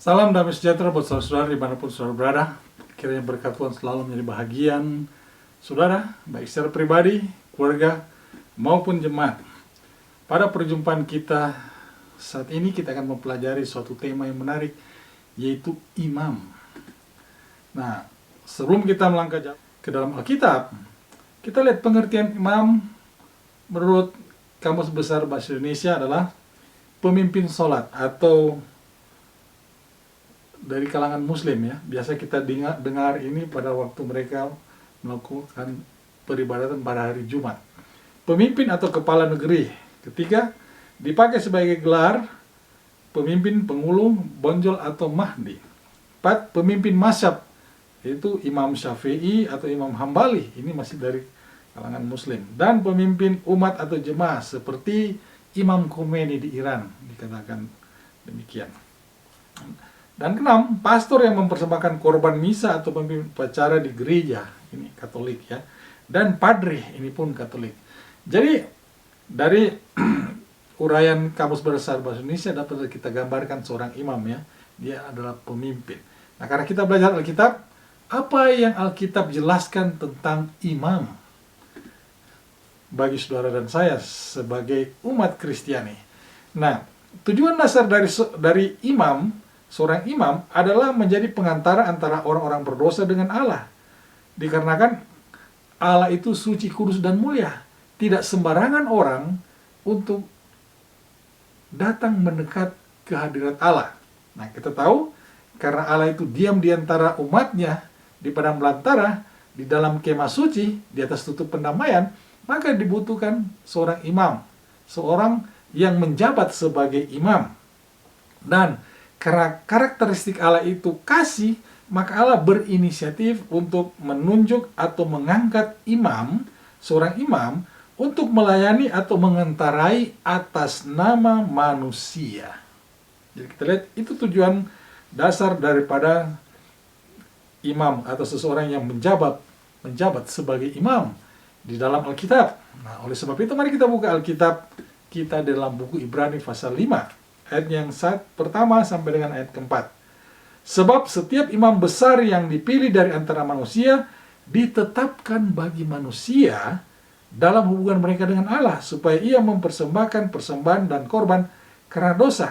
Salam damai sejahtera buat saudara-saudara dimanapun saudara berada. Kiranya berkat Tuhan selalu menjadi bahagian saudara, baik secara pribadi, keluarga, maupun jemaat. Pada perjumpaan kita saat ini kita akan mempelajari suatu tema yang menarik, yaitu imam. Nah, sebelum kita melangkah jauh ke dalam Alkitab, kita lihat pengertian imam menurut Kamus Besar Bahasa Indonesia adalah pemimpin sholat atau dari kalangan muslim ya. Biasa kita dengar ini pada waktu mereka melakukan peribadatan pada hari Jumat. Pemimpin atau kepala negeri. Ketiga, dipakai sebagai gelar pemimpin pengulu, bonjol atau mahdi. 4, pemimpin mazhab, yaitu Imam Syafi'i atau Imam Hambali. Ini masih dari kalangan muslim. Dan pemimpin umat atau jemaah seperti Imam Khomeini di Iran, dikatakan demikian. Dan 6, pastor yang mempersembahkan korban misa atau pemimpin upacara di gereja, ini Katolik ya. Dan padre, ini pun Katolik. Jadi dari uraian Kamus Besar Bahasa Indonesia dapat kita gambarkan seorang imam ya. Dia adalah pemimpin. Nah, karena kita belajar Alkitab, apa yang Alkitab jelaskan tentang imam bagi saudara dan saya sebagai umat Kristiani. Nah, tujuan dasar dari imam, seorang imam adalah menjadi pengantara antara orang-orang berdosa dengan Allah. Dikarenakan Allah itu suci, kudus, dan mulia. Tidak sembarangan orang untuk datang mendekat ke hadirat Allah. Nah, kita tahu karena Allah itu diam di antara umatnya di padang belantara, di dalam kemah suci, di atas tutup pendamaian, maka dibutuhkan seorang imam, seorang yang menjabat sebagai imam. Dan karena karakteristik Allah itu kasih, maka Allah berinisiatif untuk menunjuk atau mengangkat imam, seorang imam, untuk melayani atau mengendarai atas nama manusia. Jadi kita lihat itu tujuan dasar daripada imam atau seseorang yang menjabat sebagai imam di dalam Alkitab. Nah, oleh sebab itu mari kita buka Alkitab kita dalam buku Ibrani pasal 5. Ayat yang pertama sampai dengan ayat keempat. Sebab setiap imam besar yang dipilih dari antara manusia ditetapkan bagi manusia dalam hubungan mereka dengan Allah, supaya ia mempersembahkan persembahan dan korban karena dosa.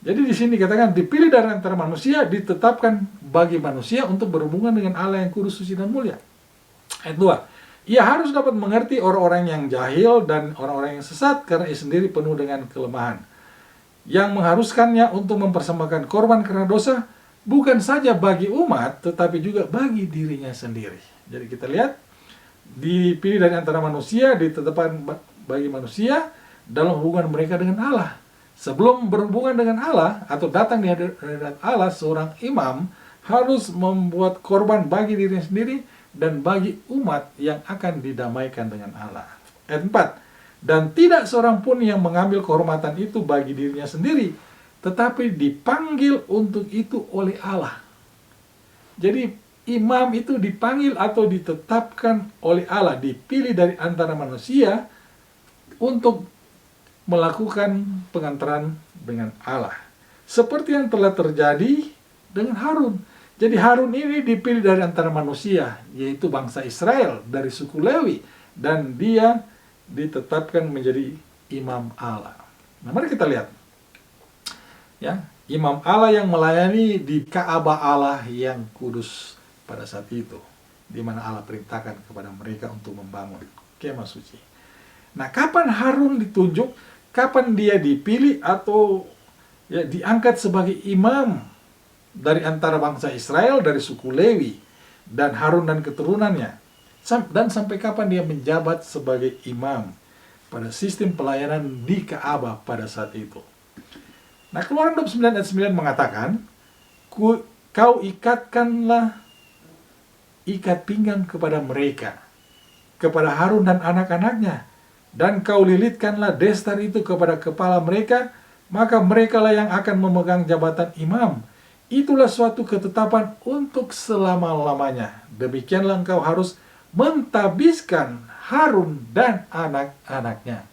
Jadi di sini dikatakan dipilih dari antara manusia, ditetapkan bagi manusia untuk berhubungan dengan Allah yang kudus, suci, dan mulia. Ayat 2. Ia harus dapat mengerti orang-orang yang jahil dan orang-orang yang sesat, karena ia sendiri penuh dengan kelemahan, yang mengharuskannya untuk mempersembahkan korban karena dosa, bukan saja bagi umat, tetapi juga bagi dirinya sendiri. Jadi kita lihat, dipilih dari antara manusia, ditetapkan bagi manusia dalam hubungan mereka dengan Allah. Sebelum berhubungan dengan Allah atau datang di hadirat Allah, seorang imam harus membuat korban bagi dirinya sendiri dan bagi umat yang akan didamaikan dengan Allah. Ayat 4. Dan tidak seorang pun yang mengambil kehormatan itu bagi dirinya sendiri, tetapi dipanggil untuk itu oleh Allah. Jadi imam itu dipanggil atau ditetapkan oleh Allah, dipilih dari antara manusia untuk melakukan pengantaran dengan Allah. Seperti yang telah terjadi dengan Harun. Jadi Harun ini dipilih dari antara manusia, yaitu bangsa Israel dari suku Lewi, dan dia ditetapkan menjadi imam Allah. Nah, mari kita lihat. Ya, imam Allah yang melayani di Ka'bah Allah yang kudus pada saat itu, di mana Allah perintahkan kepada mereka untuk membangun kemah suci. Nah, kapan Harun ditunjuk? Kapan dia dipilih atau ya diangkat sebagai imam dari antara bangsa Israel dari suku Lewi dan Harun dan keturunannya? Dan sampai kapan dia menjabat sebagai imam pada sistem pelayanan di Ka'bah pada saat itu. Nah, Keluaran 29 ayat 9 mengatakan, kau ikatkanlah ikat pinggang kepada mereka, kepada Harun dan anak-anaknya, dan kau lilitkanlah destar itu kepada kepala mereka, maka merekalah yang akan memegang jabatan imam. Itulah suatu ketetapan untuk selama-lamanya. Demikianlah engkau harus mentabiskan Harun dan anak-anaknya.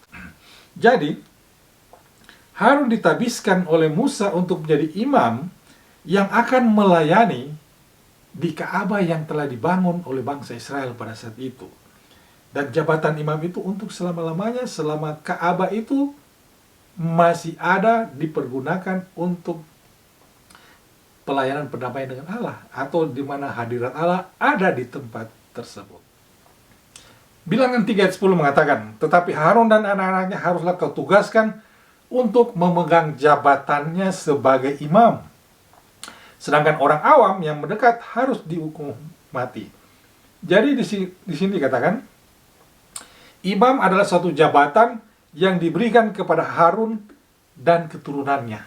Jadi, Harun ditabiskan oleh Musa untuk menjadi imam yang akan melayani di Ka'bah yang telah dibangun oleh bangsa Israel pada saat itu. Dan jabatan imam itu untuk selama-lamanya, selama Ka'bah itu masih ada, dipergunakan untuk pelayanan perdamaian dengan Allah, atau di mana hadirat Allah ada di tempat tersebut. Bilangan 3 ayat 10 mengatakan, tetapi Harun dan anak-anaknya haruslah kau tugaskan untuk memegang jabatannya sebagai imam. Sedangkan orang awam yang mendekat harus dihukum mati. Jadi di sini dikatakan, imam adalah suatu jabatan yang diberikan kepada Harun dan keturunannya.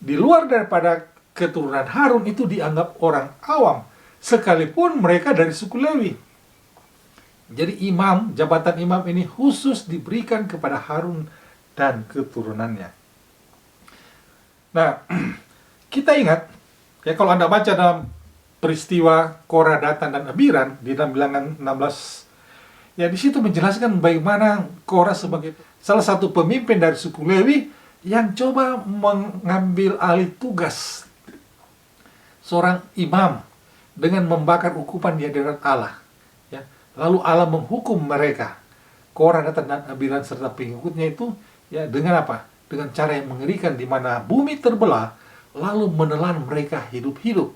Di luar daripada keturunan Harun itu dianggap orang awam, sekalipun mereka dari suku Lewi. Jadi imam, jabatan imam ini khusus diberikan kepada Harun dan keturunannya. Nah, kita ingat, ya kalau Anda baca dalam peristiwa Korah, Datan, dan Abiram di dalam Bilangan 16, ya di situ menjelaskan bagaimana Korah sebagai salah satu pemimpin dari suku Lewi yang coba mengambil alih tugas seorang imam dengan membakar ukupan di hadirat Allah. Ya, lalu Allah menghukum mereka, Korah, Datan, dan Abiram serta pengikutnya itu, ya dengan apa? Dengan cara yang mengerikan, di mana bumi terbelah, lalu menelan mereka hidup-hidup,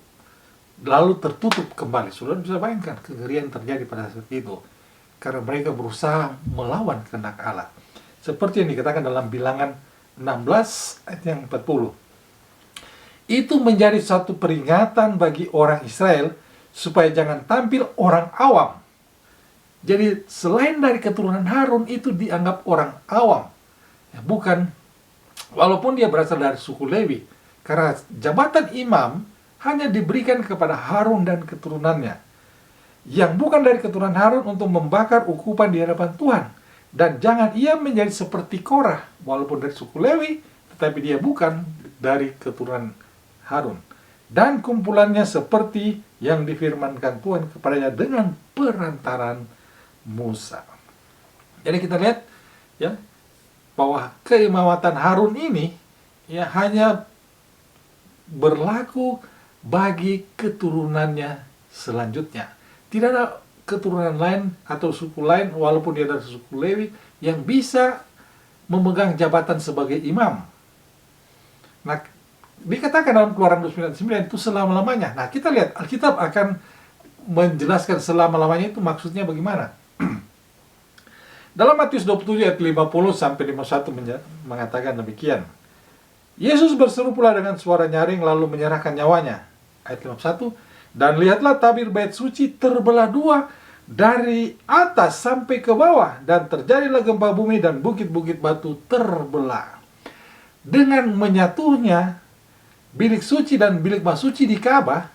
lalu tertutup kembali. Sudah bisa bayangkan kengerian terjadi pada saat itu, karena mereka berusaha melawan kehendak Allah. Seperti yang dikatakan dalam Bilangan 16 ayat yang 40. Itu menjadi satu peringatan bagi orang Israel supaya jangan tampil orang awam. Jadi selain dari keturunan Harun itu dianggap orang awam, ya, bukan, walaupun dia berasal dari suku Lewi, karena jabatan imam hanya diberikan kepada Harun dan keturunannya, yang bukan dari keturunan Harun, untuk membakar ukupan di hadapan Tuhan. Dan jangan ia menjadi seperti Korah, walaupun dari suku Lewi, tetapi dia bukan dari keturunan Harun. Dan kumpulannya seperti yang difirmankan Tuhan kepadanya dengan perantaran Musa. Jadi kita lihat, ya, bahwa keimamatan Harun ini, ya, hanya berlaku bagi keturunannya selanjutnya. Tidak ada keturunan lain atau suku lain, walaupun dia dari suku Lewi, yang bisa memegang jabatan sebagai imam. Nah, dikatakan dalam Keluaran 29 itu selama-lamanya. Nah, kita lihat, Alkitab akan menjelaskan selama-lamanya itu maksudnya bagaimana. Dalam Matius 27 ayat 50 sampai 51 mengatakan demikian. Yesus berseru pula dengan suara nyaring lalu menyerahkan nyawanya. Ayat 51, dan lihatlah tabir bait suci terbelah dua dari atas sampai ke bawah, dan terjadilah gempa bumi dan bukit-bukit batu terbelah. Dengan menyatunya bilik suci dan bilik masuci di Ka'bah,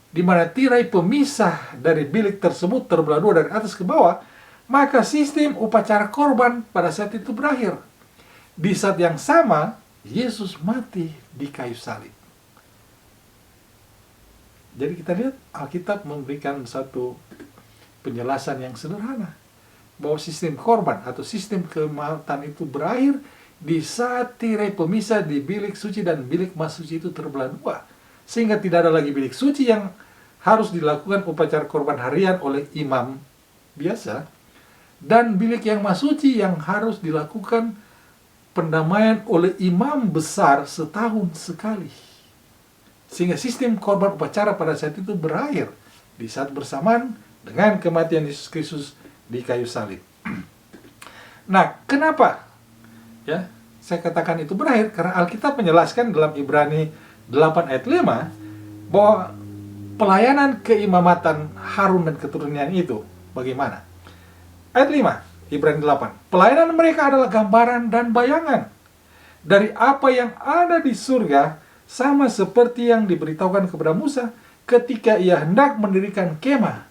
di mana tirai pemisah dari bilik tersebut terbelah dua dari atas ke bawah, maka sistem upacara korban pada saat itu berakhir. Di saat yang sama, Yesus mati di kayu salib. Jadi kita lihat Alkitab memberikan satu penjelasan yang sederhana, bahwa sistem korban atau sistem keimamatan itu berakhir di saat tirai pemisah di bilik suci dan bilik masuci itu terbelah dua, sehingga tidak ada lagi bilik suci yang harus dilakukan upacara korban harian oleh imam biasa, dan bilik yang masuci yang harus dilakukan pendamaian oleh imam besar setahun sekali. Sehingga sistem korban upacara pada saat itu berakhir di saat bersamaan dengan kematian Yesus Kristus di kayu salib. Nah, kenapa? Ya, saya katakan itu berakhir karena Alkitab menjelaskan dalam Ibrani 8 ayat 5 bahwa pelayanan keimamatan Harun dan keturunannya itu bagaimana? Ayat 5, Ibrani 8. Pelayanan mereka adalah gambaran dan bayangan dari apa yang ada di surga, sama seperti yang diberitahukan kepada Musa ketika ia hendak mendirikan kemah.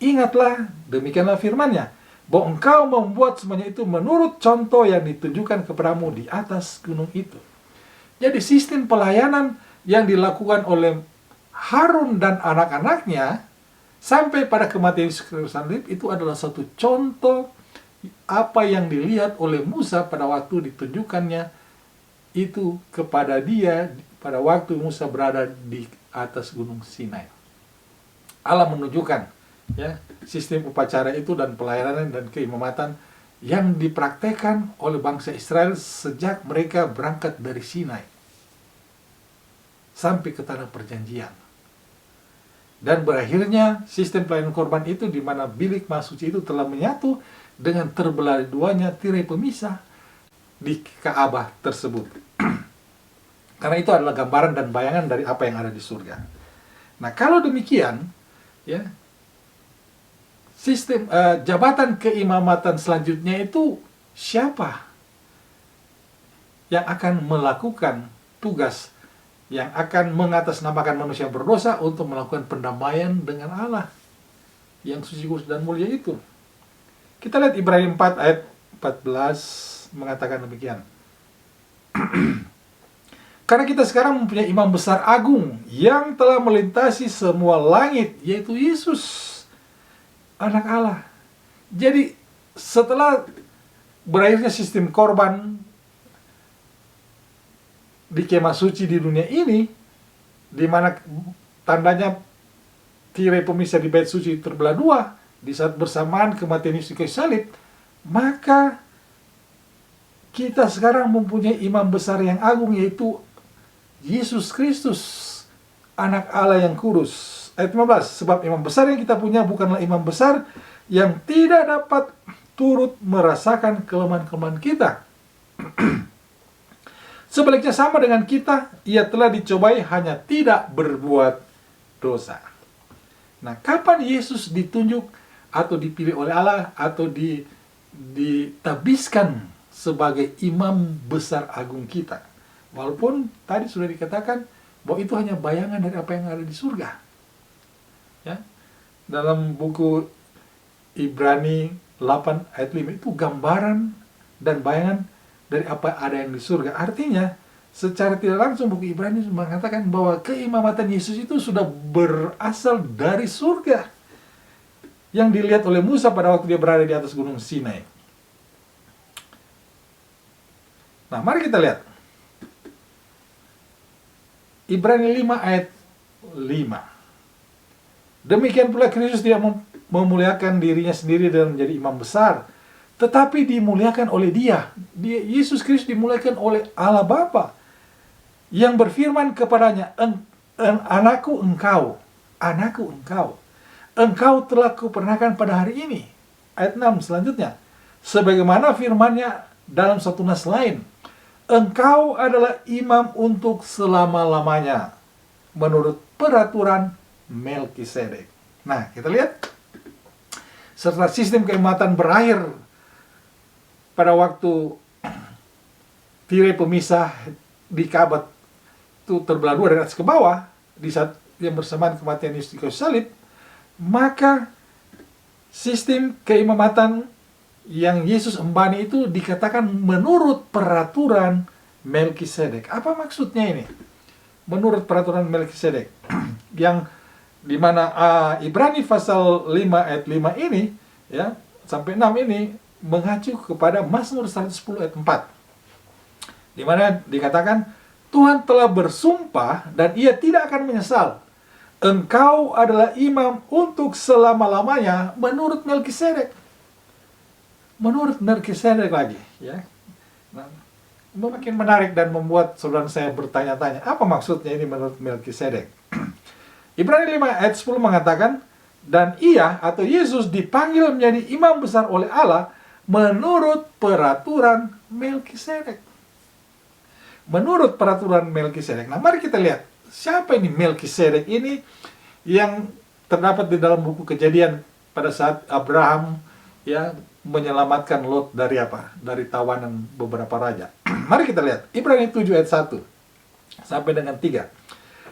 Ingatlah, demikianlah firman-Nya, bahwa engkau membuat semuanya itu menurut contoh yang ditunjukkan kepadamu di atas gunung itu. Jadi sistem pelayanan yang dilakukan oleh Harun dan anak-anaknya sampai pada kematian Yesus Kristus itu adalah satu contoh apa yang dilihat oleh Musa pada waktu ditunjukkannya itu kepada dia pada waktu Musa berada di atas gunung Sinai. Allah menunjukkan ya sistem upacara itu dan pelayanan dan keimamatan yang dipraktekkan oleh bangsa Israel sejak mereka berangkat dari Sinai sampai ke tanah perjanjian. Dan berakhirnya sistem pelayanan korban itu di mana bilik maha suci itu telah menyatu dengan terbelah duanya tirai pemisah di Ka'bah tersebut. Karena itu adalah gambaran dan bayangan dari apa yang ada di surga. Nah, kalau demikian, ya, sistem jabatan keimamatan selanjutnya itu siapa yang akan melakukan tugas yang akan mengatasnamakan manusia berdosa untuk melakukan pendamaian dengan Allah yang suci, kudus, dan mulia itu. Kita lihat Ibrani 4 ayat 14 mengatakan demikian. Karena kita sekarang mempunyai imam besar agung yang telah melintasi semua langit, yaitu Yesus, anak Allah. Jadi setelah berakhirnya sistem korban di kemah suci di dunia ini, di mana tandanya tirai pemisah di bait suci terbelah dua di saat bersamaan kematian Yesus di kayu salib, maka kita sekarang mempunyai imam besar yang agung, yaitu Yesus Kristus, anak Allah yang kudus. Ayat 15, sebab imam besar yang kita punya bukanlah imam besar yang tidak dapat turut merasakan kelemahan-kelemahan kita. Sebaliknya sama dengan kita, ia telah dicobai hanya tidak berbuat dosa. Nah, kapan Yesus ditunjuk atau dipilih oleh Allah atau ditabiskan sebagai imam besar agung kita? Walaupun tadi sudah dikatakan bahwa itu hanya bayangan dari apa yang ada di surga. Ya. Dalam buku Ibrani 8 ayat 5 itu gambaran dan bayangan dari apa ada yang di surga. Artinya, secara tidak langsung buku Ibrani mengatakan bahwa keimamatan Yesus itu sudah berasal dari surga, yang dilihat oleh Musa pada waktu dia berada di atas gunung Sinai. Nah, mari kita lihat Ibrani 5 ayat 5. Demikian pula Kristus tidak memuliakan dirinya sendiri dan menjadi imam besar, tetapi dimuliakan oleh Dia. Yesus Kristus dimuliakan oleh Allah Bapa, yang berfirman kepadanya, anakku engkau, engkau telah kupernakan pada hari ini. Ayat 6 selanjutnya, sebagaimana firman-Nya dalam satu nas lain, engkau adalah imam untuk selama-lamanya, menurut peraturan Melkisedek. Nah, kita lihat, setelah sistem keimamatan berakhir pada waktu tirai pemisah di Ka'bah itu terbelah dua dari atas ke bawah, di saat yang bersamaan kematian Yesus di kayu salib, maka sistem keimamatan yang Yesus embani itu dikatakan menurut peraturan Melkisedek. Apa maksudnya ini? Menurut peraturan Melkisedek, yang dimana Ibrani pasal 5 ayat 5 ini, ya, sampai 6 ini mengacu kepada Mazmur 110 ayat 4, di mana dikatakan, Tuhan telah bersumpah dan Ia tidak akan menyesal. Engkau adalah imam untuk selama-lamanya menurut Melkisedek. Menurut Melkisedek lagi, ya. Nah, makin menarik dan membuat saudara saya bertanya-tanya, apa maksudnya ini menurut Melkisedek? Ibrani 5 ayat 10 mengatakan, dan Ia atau Yesus dipanggil menjadi imam besar oleh Allah menurut peraturan Melkisedek. Menurut peraturan Melkisedek. Nah, mari kita lihat, siapa ini Melkisedek ini yang terdapat di dalam buku Kejadian pada saat Abraham, ya, menyelamatkan Lot dari apa? Dari tawanan beberapa raja. Mari kita lihat Ibrani 7 ayat 1 sampai dengan 3.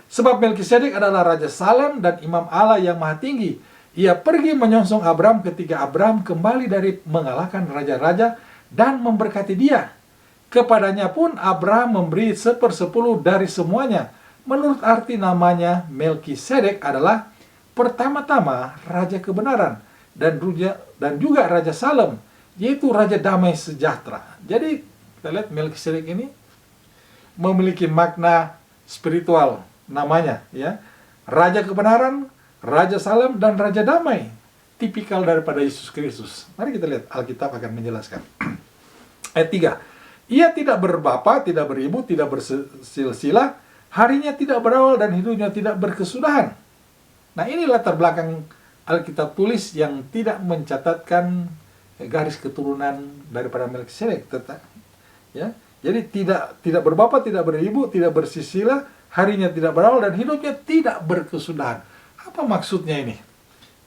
Sebab Melkisedek adalah Raja Salem dan Imam Allah yang Maha Tinggi. Ia pergi menyongsong Abraham ketika Abraham kembali dari mengalahkan raja-raja dan memberkati dia. Kepadanya pun Abraham memberi 1/10 dari semuanya. Menurut arti namanya, Melkisedek adalah pertama-tama Raja Kebenaran dan juga Raja Salem, yaitu Raja Damai Sejahtera. Jadi kita lihat Melkisedek ini memiliki makna spiritual namanya, ya. Raja kebenaran, Raja Salam, dan Raja Damai. Tipikal daripada Yesus Kristus. Mari kita lihat, Alkitab akan menjelaskan. Ayat 3. Ia tidak berbapa, tidak beribu, tidak bersilsilah, harinya tidak berawal dan hidupnya tidak berkesudahan. Nah, ini latar belakang Alkitab tulis yang tidak mencatatkan garis keturunan daripada Melkisedek. Ya. Jadi tidak berbapa, tidak beribu, tidak bersilsilah, harinya tidak berawal dan hidupnya tidak berkesudahan. Apa maksudnya ini?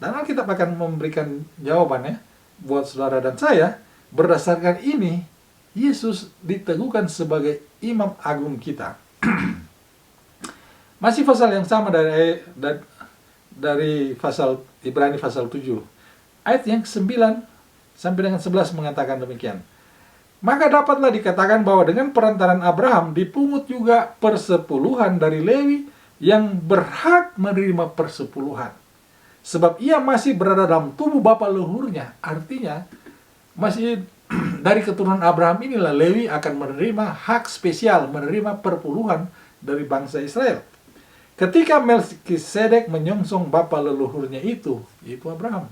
Dan Alkitab akan memberikan jawabannya buat saudara dan saya. Berdasarkan ini, Yesus diteguhkan sebagai imam agung kita. Masih pasal yang sama dari pasal Ibrani pasal 7. Ayat yang 9 sampai dengan 11 mengatakan demikian. Maka dapatlah dikatakan bahwa dengan perantaran Abraham dipungut juga persepuluhan dari Lewi yang berhak menerima persepuluhan. Sebab ia masih berada dalam tubuh bapa leluhurnya. Artinya, masih dari keturunan Abraham inilah Lewi akan menerima hak spesial, menerima perpuluhan dari bangsa Israel. Ketika Melkisedek menyongsong bapa leluhurnya itu Abraham.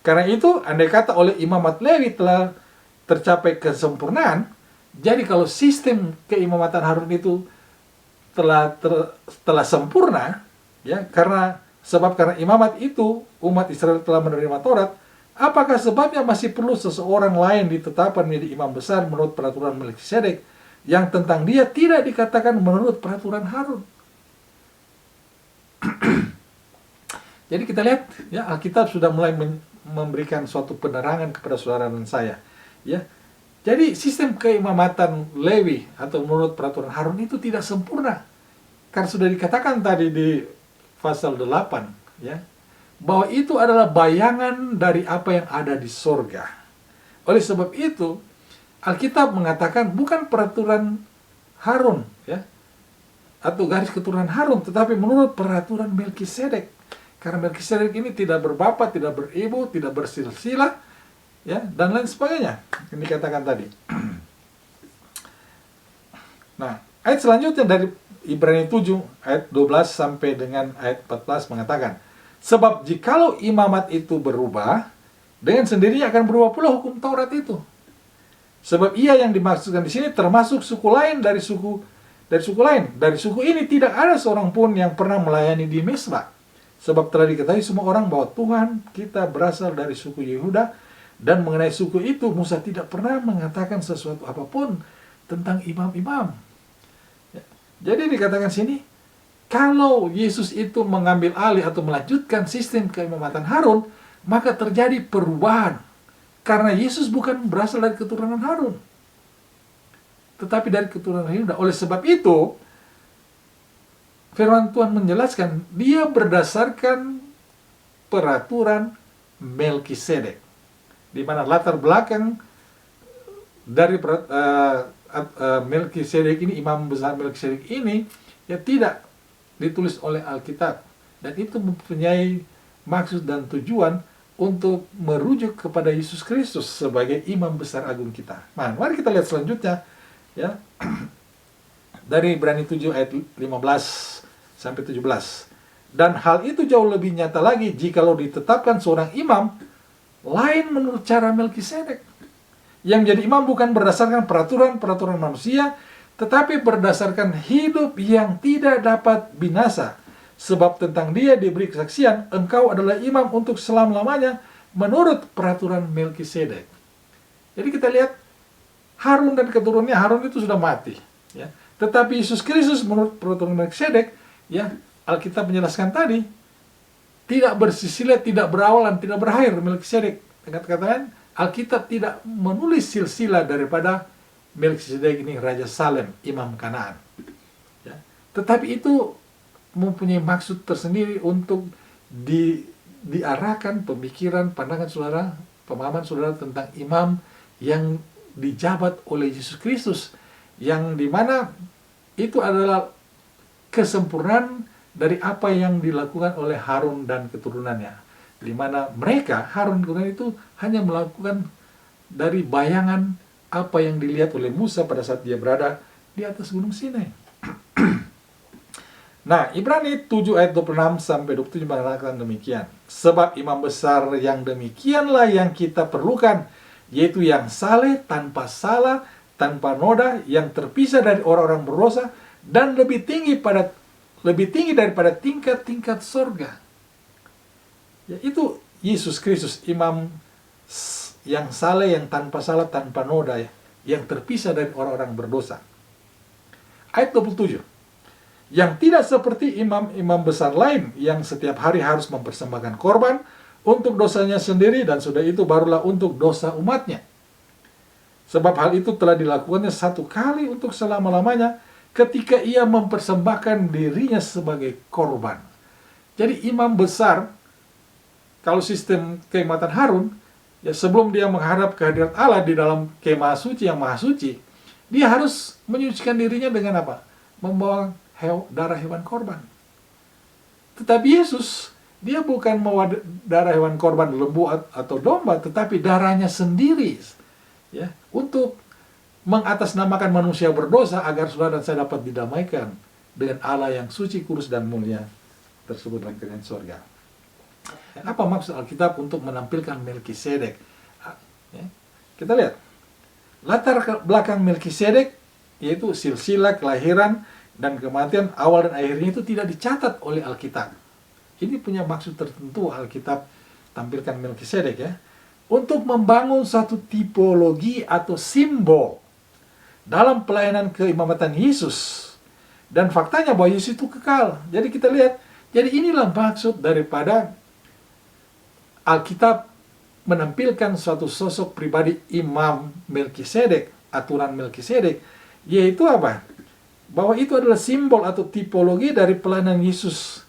Karena itu, andai kata oleh imamat Lewi telah tercapai kesempurnaan, jadi kalau sistem keimamatan Harun itu telah sempurna, ya, karena imamat itu umat Israel telah menerima Taurat, apakah sebabnya masih perlu seseorang lain ditetapkan menjadi imam besar menurut peraturan Melkisedek yang tentang dia tidak dikatakan menurut peraturan Harun? Jadi kita lihat, ya, Alkitab sudah mulai memberikan suatu penerangan kepada saudara dan saya, ya. Jadi sistem keimamatan Lewi atau menurut peraturan Harun itu tidak sempurna. Karena sudah dikatakan tadi di pasal 8, ya, bahwa itu adalah bayangan dari apa yang ada di sorga. Oleh sebab itu, Alkitab mengatakan bukan peraturan Harun, ya, atau garis keturunan Harun, tetapi menurut peraturan Melkisedek. Karena Melkisedek ini tidak berbapa, tidak beribu, tidak bersilsilah, ya, dan lain sebagainya yang dikatakan tadi. Nah, ayat selanjutnya dari Ibrani 7 ayat 12 sampai dengan ayat 14 mengatakan, sebab jikalau imamat itu berubah, dengan sendirinya akan berubah pula hukum Taurat itu. Sebab ia yang dimaksudkan di sini termasuk suku lain dari suku lain. Dari suku ini tidak ada seorang pun yang pernah melayani di Mesbah. Sebab telah diketahui semua orang bahwa Tuhan kita berasal dari suku Yehuda, dan mengenai suku itu Musa tidak pernah mengatakan sesuatu apapun tentang imam-imam. Jadi dikatakan sini, kalau Yesus itu mengambil alih atau melanjutkan sistem keimamatan Harun, maka terjadi perubahan. Karena Yesus bukan berasal dari keturunan Harun, tetapi dari keturunan Yehuda. Oleh sebab itu, firman Tuhan menjelaskan, dia berdasarkan peraturan Melkisedek. Di mana latar belakang dari Melkisedek ini, imam besar Melkisedek ini, ya tidak ditulis oleh Alkitab, dan itu mempunyai maksud dan tujuan untuk merujuk kepada Yesus Kristus sebagai imam besar agung kita. Nah, mari kita lihat selanjutnya, ya, dari Ibrani 7 ayat 15 sampai 17. Dan hal itu jauh lebih nyata lagi jikalau ditetapkan seorang imam lain menurut cara Melkisedek, yang menjadi imam bukan berdasarkan peraturan manusia, tetapi berdasarkan hidup yang tidak dapat binasa. Sebab tentang dia diberi kesaksian, engkau adalah imam untuk selama-lamanya menurut peraturan Melkisedek. Jadi kita lihat, Harun dan keturunannya, Harun itu sudah mati, ya. Tetapi Yesus Kristus menurut peraturan Melkisedek, ya, Alkitab menjelaskan tadi, tidak bersisilah, tidak berawalan, tidak berakhir Melkisedek. Katakan, Alkitab tidak menulis silsilah daripada Melkisedek ini Raja Salem, Imam Kanaan. Ya. Tetapi itu mempunyai maksud tersendiri untuk diarahkan pemikiran, pandangan saudara, pemahaman saudara tentang imam yang dijabat oleh Yesus Kristus, yang dimana itu adalah kesempurnaan dari apa yang dilakukan oleh Harun dan keturunannya. Di mana mereka, Harun dan keturunan itu hanya melakukan dari bayangan apa yang dilihat oleh Musa pada saat dia berada di atas Gunung Sinai. Nah, Ibrani 7 ayat 26 sampai 27 mengatakan demikian. Sebab imam besar yang demikianlah yang kita perlukan, yaitu yang saleh, tanpa salah, tanpa noda, yang terpisah dari orang-orang berdosa, dan lebih tinggi daripada tingkat-tingkat sorga. Yaitu Yesus Kristus, imam yang saleh, yang tanpa salah, tanpa noda, yang terpisah dari orang-orang berdosa. Ayat 27. Yang tidak seperti imam-imam besar lain yang setiap hari harus mempersembahkan korban untuk dosanya sendiri, dan sudah itu barulah untuk dosa umatnya. Sebab hal itu telah dilakukannya satu kali untuk selama-lamanya ketika ia mempersembahkan dirinya sebagai korban. Jadi imam besar, kalau sistem keimamatan Harun, ya sebelum dia menghadap kehadirat Allah di dalam kemah suci yang maha suci, dia harus menyucikan dirinya dengan apa? Membawa darah hewan korban. Tetapi Yesus, dia bukan membawa darah hewan korban lembu atau domba, tetapi darahnya sendiri, ya, untuk mengatasnamakan manusia berdosa agar saudara dan saya dapat didamaikan dengan Allah yang suci, kudus, dan mulia tersebut dalam kerajaan surga. Apa maksud Alkitab untuk menampilkan Melkisedek? Ya, kita lihat latar belakang Melkisedek, yaitu silsilah kelahiran dan kematian awal dan akhirnya itu tidak dicatat oleh Alkitab. Ini punya maksud tertentu Alkitab tampilkan Melkisedek, ya, untuk membangun satu tipologi atau simbol dalam pelayanan keimamatan Yesus. Dan faktanya bahwa Yesus itu kekal. Jadi kita lihat, jadi inilah maksud daripada Alkitab menampilkan suatu sosok pribadi imam Melkisedek, aturan Melkisedek, yaitu apa? Bahwa itu adalah simbol atau tipologi dari pelayanan Yesus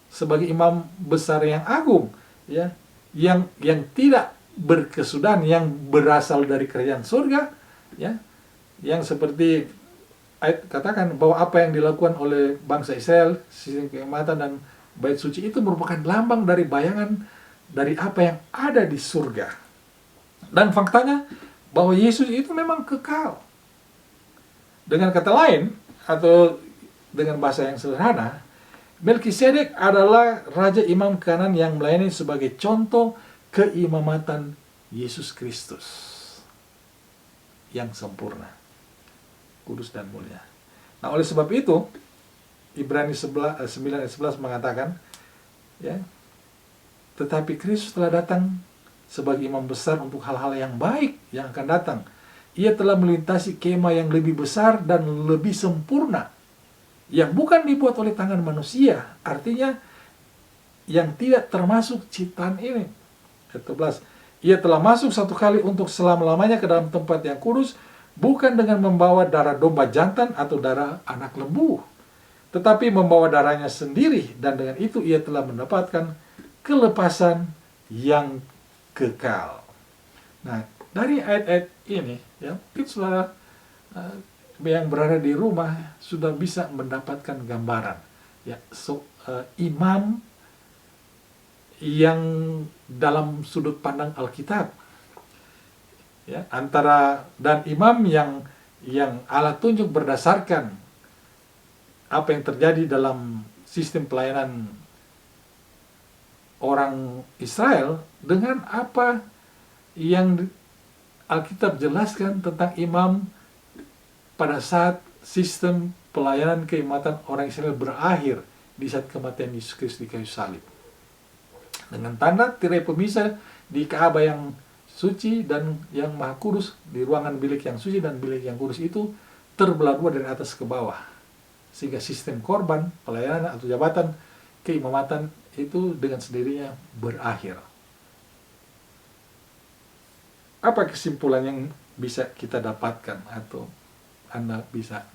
sebagai imam besar yang agung, ya, yang tidak berkesudahan, yang berasal dari kerajaan surga, ya, yang seperti ayat katakan bahwa apa yang dilakukan oleh bangsa Israel, sistem keimamatan dan bait suci itu merupakan lambang dari bayangan dari apa yang ada di surga. Dan faktanya bahwa Yesus itu memang kekal. Dengan kata lain, atau dengan bahasa yang sederhana, Melkisedek adalah raja imam kanan yang melayani sebagai contoh keimamatan Yesus Kristus yang sempurna, kudus dan mulia. Nah, oleh sebab itu Ibrani 9 ayat 11 mengatakan, ya, tetapi Kristus telah datang sebagai imam besar untuk hal-hal yang baik yang akan datang. Ia telah melintasi kemah yang lebih besar dan lebih sempurna, yang bukan dibuat oleh tangan manusia, artinya yang tidak termasuk ciptaan ini. Ayat 11, ia telah masuk satu kali untuk selama-lamanya ke dalam tempat yang kudus, bukan dengan membawa darah domba jantan atau darah anak lembu, tetapi membawa darahnya sendiri, dan dengan itu ia telah mendapatkan kelepasan yang kekal. Nah, dari ayat-ayat ini, ya, mungkin saudara yang berada di rumah sudah bisa mendapatkan gambaran, ya, imam yang dalam sudut pandang Alkitab, ya, antara dan imam yang Allah tunjuk berdasarkan apa yang terjadi dalam sistem pelayanan orang Israel dengan apa yang Alkitab jelaskan tentang imam pada saat sistem pelayanan keimamatan orang Israel berakhir di saat kematian Yesus Kristus di kayu salib. Dengan tanda tirai pemisah di Ka'bah yang suci dan yang maha kudus, di ruangan bilik yang suci dan bilik yang kudus itu terbelah dua dari atas ke bawah. Sehingga sistem korban, pelayanan atau jabatan keimamatan itu dengan sendirinya berakhir. Apa kesimpulan yang bisa kita dapatkan atau Anda bisa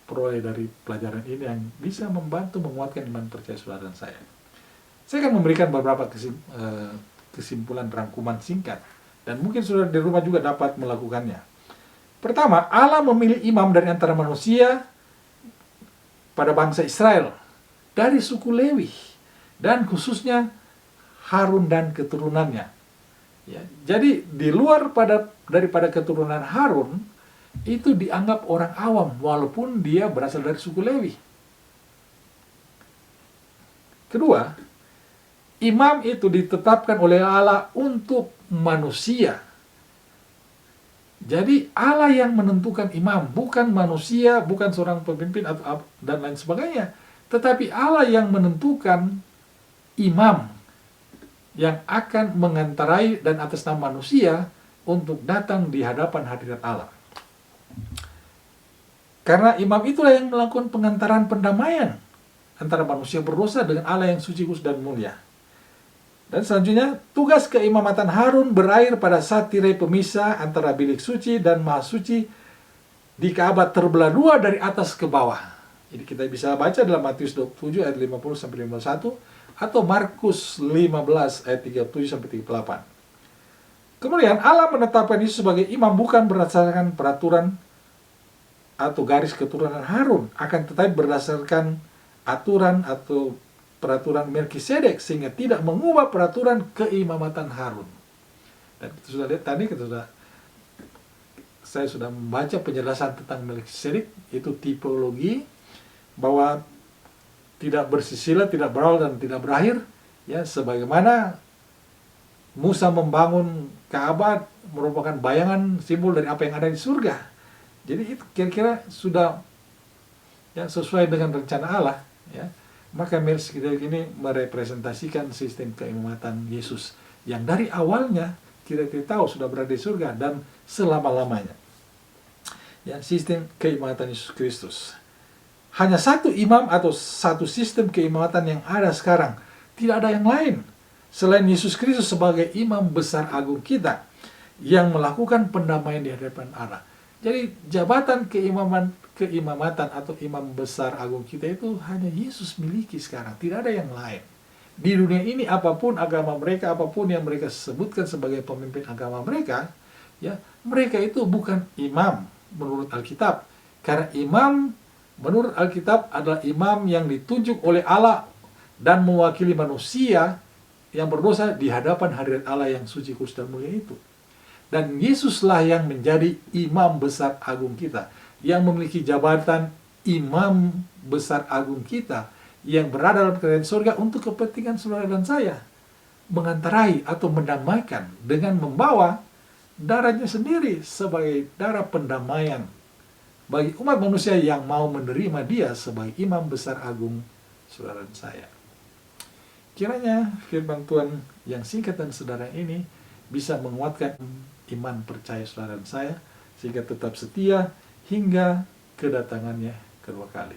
peroleh dari pelajaran ini yang bisa membantu menguatkan iman percaya saudara dan saya? Saya akan memberikan beberapa kesimpulan rangkuman singkat, dan mungkin saudara di rumah juga dapat melakukannya. Pertama, Allah memilih imam dari antara manusia pada bangsa Israel dari suku Lewi, dan khususnya Harun dan keturunannya. Ya, jadi di luar daripada keturunan Harun itu dianggap orang awam walaupun dia berasal dari suku Lewi. Kedua, imam itu ditetapkan oleh Allah untuk manusia. Jadi Allah yang menentukan imam, bukan manusia, bukan seorang pemimpin atau dan lain sebagainya. Tetapi Allah yang menentukan imam yang akan mengantarai dan atas nama manusia untuk datang di hadapan hadirat Allah. Karena imam itulah yang melakukan pengantaran pendamaian antara manusia berdosa dengan Allah yang suci, kudus, dan mulia. Dan selanjutnya, tugas keimamatan Harun berakhir pada saat tirai pemisah antara bilik suci dan maha suci di Ka'bah terbelah dua dari atas ke bawah. Jadi kita bisa baca dalam Matius 27 ayat 50-51 atau Markus 15 ayat 37 sampai 38. Kemudian Allah menetapkan Yesus sebagai imam bukan berdasarkan peraturan atau garis keturunan Harun, akan tetapi berdasarkan aturan atau peraturan Melkisedek, sehingga tidak mengubah peraturan keimamatan Harun. Dan kita sudah lihat tadi, saya sudah membaca penjelasan tentang Melkisedek, itu tipologi bahwa tidak bersila, tidak berawal dan tidak berakhir, ya, sebagaimana Musa membangun Ka'bah merupakan bayangan simbol dari apa yang ada di surga. Jadi itu kira-kira sudah ya sesuai dengan rencana Allah, ya. Maka Melkisedek ini merepresentasikan sistem keimamatan Yesus yang dari awalnya kita tahu sudah berada di surga dan selama-lamanya. Ya, sistem keimamatan Yesus Kristus. Hanya satu imam atau satu sistem keimamatan yang ada sekarang. Tidak ada yang lain selain Yesus Kristus sebagai imam besar agung kita yang melakukan pendamaian di hadapan Allah. Jadi jabatan keimamatan atau imam besar agung kita itu hanya Yesus miliki sekarang, tidak ada yang lain. Di dunia ini apapun agama mereka, apapun yang mereka sebutkan sebagai pemimpin agama mereka, ya, mereka itu bukan imam menurut Alkitab. Karena imam menurut Alkitab adalah imam yang ditunjuk oleh Allah dan mewakili manusia yang berdosa di hadapan hadirat Allah yang suci, kudus, dan mulia itu. Dan Yesuslah yang menjadi imam besar agung kita, yang memiliki jabatan imam besar agung kita, yang berada dalam kerajaan surga untuk kepentingan saudara dan saya, mengantarai atau mendamaikan dengan membawa darahnya sendiri sebagai darah pendamaian bagi umat manusia yang mau menerima dia sebagai imam besar agung saudara dan saya. Kiranya firman Tuhan yang singkat dan sederhana ini bisa menguatkan iman percaya saudara dan saya, sehingga tetap setia hingga kedatangannya kedua kali.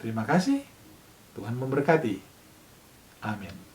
Terima kasih, Tuhan memberkati. Amin.